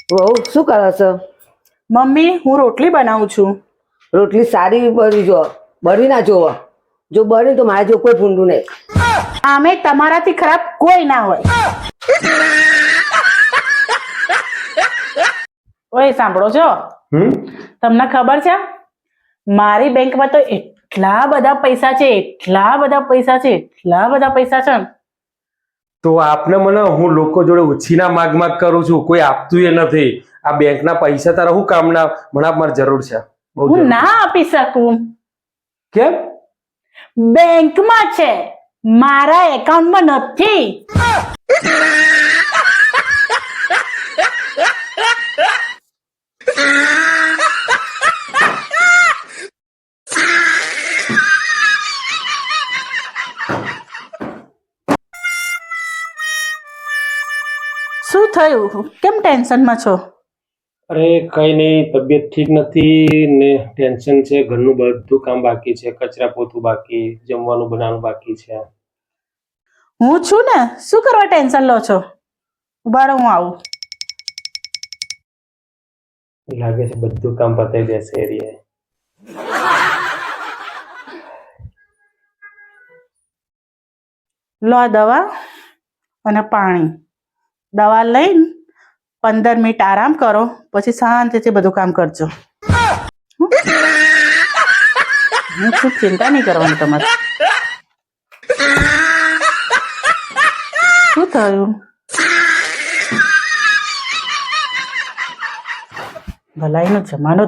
વહુ શું કરો છો? મમ્મી હું રોટલી બનાવું છું. રોટલી સારી બળી જો, બળી ના જોવો. જો બળી તો મારા જો કોઈ ભૂંડું નહીં. આમે તમારાથી ખરાબ કોઈ ના હોય. ઓય સાંભળો છો? તમને ખબર છે મારી બેંકમાં તો એટલા બધા પૈસા છે, એટલા બધા પૈસા છે, એટલા બધા પૈસા છે ને. તો આપને મને હું લોકો જોડે ઉછીના માગ કરું છું, કોઈ આપતું એ નથી. આ બેંકના પૈસા તારા શું કામના? મને મારી જરૂર છે, બહુ હું જરૂર ના છે. આપી શકું. કેમ? બેંકમાં છે, મારા એકાઉન્ટમાં નથી. શું થયું? કેમ ટેન્શનમાં છો? અરે કઈ નહીં, તબિયત ઠીક નથી ને ટેન્શન છે. ઘરનું બધું કામ બાકી છે, કચરા પોતું બાકી, જમવાનું બનાવવાનું બાકી છે. હું છું ને, શું કરવા ટેન્શન લો છો? ઉભા રહો, હું આવું. લાગે છે બધું કામ પતાવી દેશે એરિયે. લો આ દવા અને પાણી. દવા લઈને 15 મિનિટ આરામ કરો, પછી શાંતિથી બધું કામ કરજો. હું શું, ચિંતા નહીં કરવાની તમારે. શું થયું? ભલાઈનો જમાનો